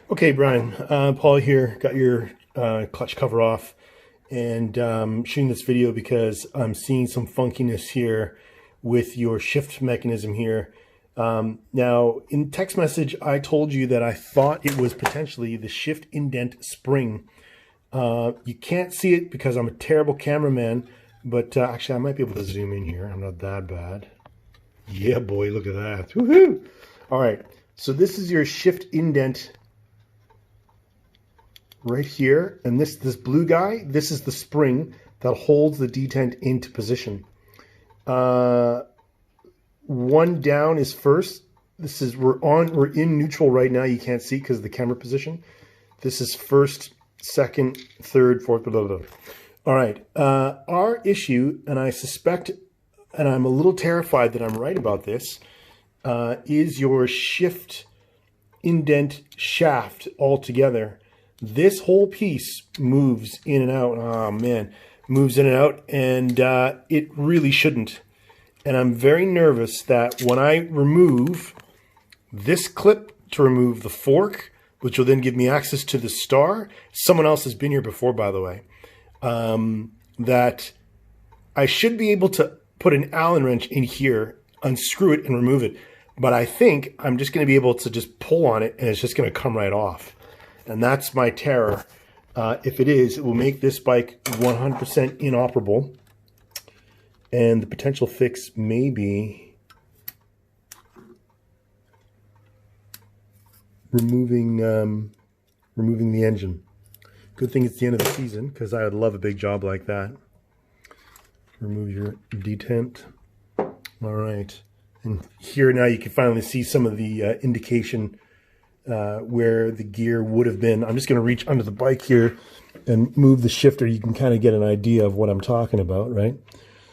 Okay, Brian, Paul here. Got your clutch cover off and shooting this video because I'm seeing some funkiness here with your shift mechanism here. Now, in text message, I told you that I thought it was potentially the shift indent spring. You can't see it because I'm a terrible cameraman, but actually I might be able to zoom in here. I'm not that bad. Yeah, boy, look at that. Woohoo! All right, so this is your shift indent right here, and this blue guy, this is the spring that holds the detent into position. One down is first. This is we're in neutral right now. You can't see because of the camera position. This is first, second, third, fourth, blah, blah, blah. All right. Our issue, and I suspect, and I'm a little terrified that I'm right about this, is your shift indent shaft altogether. This whole piece moves in and out. Oh man, moves in and out, and it really shouldn't. And I'm very nervous that when I remove this clip to remove the fork, which will then give me access to the star, someone else has been here before, by the way, that I should be able to put an Allen wrench in here, unscrew it, and remove it. But I think I'm just going to be able to just pull on it, and it's just going to come right off. And that's my terror. If it is, it will make this bike 100% inoperable. And the potential fix may be removing the engine. Good thing it's the end of the season, because I would love a big job like that. Remove your detent. All right. And here now you can finally see some of the indication where the gear would have been. I'm just going to reach under the bike here and move the shifter. You can kind of get an idea of what I'm talking about, right?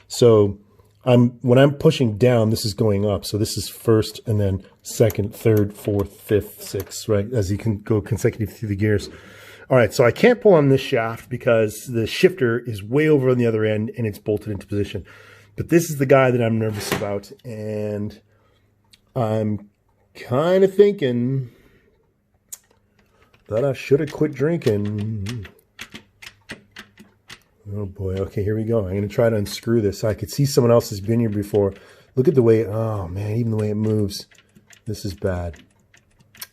So when I'm pushing down, this is going up. So this is first, and then second, third, fourth, fifth, sixth, right? As you can go consecutive through the gears. All right, so I can't pull on this shaft because the shifter is way over on the other end and it's bolted into position. But this is the guy that I'm nervous about, and I'm kind of thinking that I should have quit drinking. Oh boy, okay, here we go. I'm going to try to unscrew this. I could see someone else has been here before. Look at the way, oh man, even the way it moves. This is bad.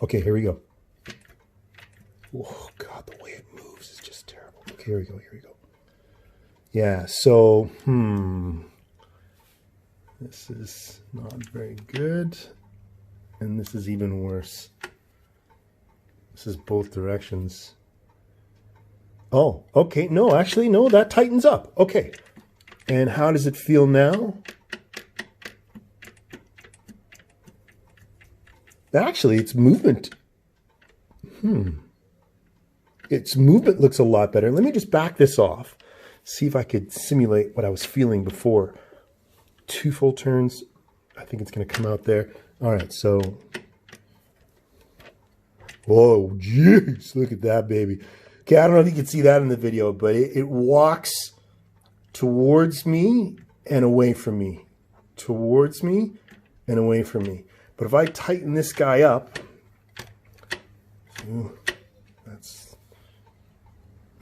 Okay, here we go. Oh God, the way it moves is just terrible. Okay, here we go, here we go. Yeah, so, this is not very good. And this is even worse. This is both directions. Oh, okay. No, actually, no, that tightens up. Okay. And how does it feel now? Actually, its movement. Its movement looks a lot better. Let me just back this off. See if I could simulate what I was feeling before. 2 full turns. I think it's going to come out there. All right, so. Whoa, jeez. Look at that, baby. Okay, I don't know if you can see that in the video, but it walks towards me and away from me. Towards me and away from me. But if I tighten this guy up, ooh, that's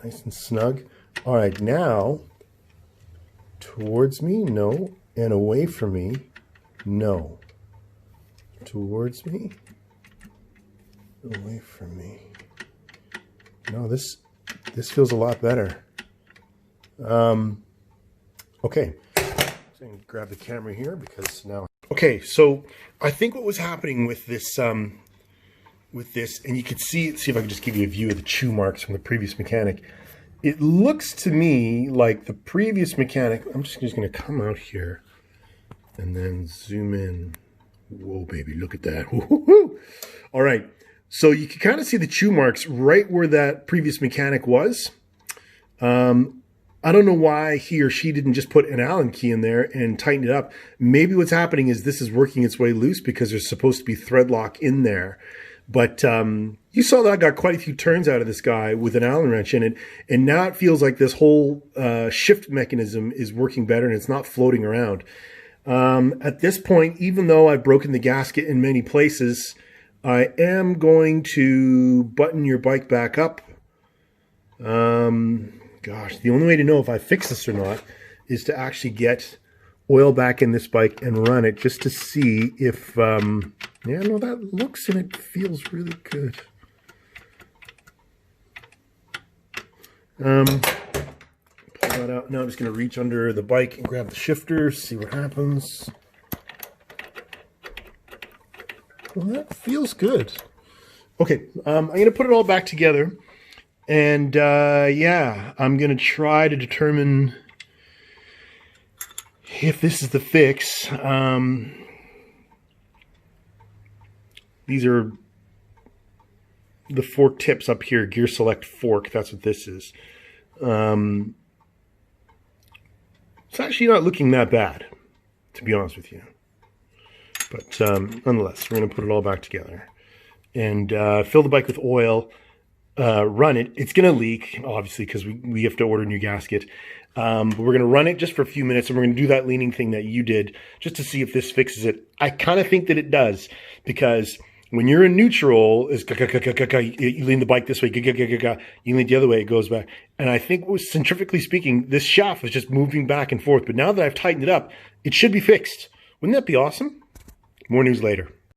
nice and snug. All right, now, towards me, no, and away from me, no. Towards me, away from me. No, this feels a lot better. Okay, so I'm gonna grab the camera here because now. Okay, so I think what was happening with this, and you could see if I can just give you a view of the chew marks from the previous mechanic. It looks to me like the previous mechanic. I'm just going to come out here and then zoom in. Whoa, baby, look at that! Woo-hoo-hoo. All right. So you can kind of see the chew marks right where that previous mechanic was. I don't know why he or she didn't just put an Allen key in there and tighten it up. Maybe what's happening is this is working its way loose because there's supposed to be thread lock in there. But you saw that I got quite a few turns out of this guy with an Allen wrench in it. And now it feels like this whole shift mechanism is working better and it's not floating around. At this point, even though I've broken the gasket in many places, I am going to button your bike back up. Gosh, the only way to know if I fix this or not is to actually get oil back in this bike and run it just to see if, yeah, no, that looks and it feels really good. Pull that out. Now I'm just going to reach under the bike and grab the shifter, see what happens. Well, that feels good. Okay, I'm going to put it all back together. And, yeah, I'm going to try to determine if this is the fix. These are the fork tips up here, gear select fork. That's what this is. It's actually not looking that bad, to be honest with you. But nonetheless, we're going to put it all back together and fill the bike with oil. Run it. It's going to leak, obviously, because we have to order a new gasket. But we're going to run it just for a few minutes, and we're going to do that leaning thing that you did just to see if this fixes it. I kind of think that it does, because when you're in neutral, you lean the bike this way, you lean it the other way, it goes back. And I think, centrifugally speaking, this shaft was just moving back and forth. But now that I've tightened it up, it should be fixed. Wouldn't that be awesome? More news later.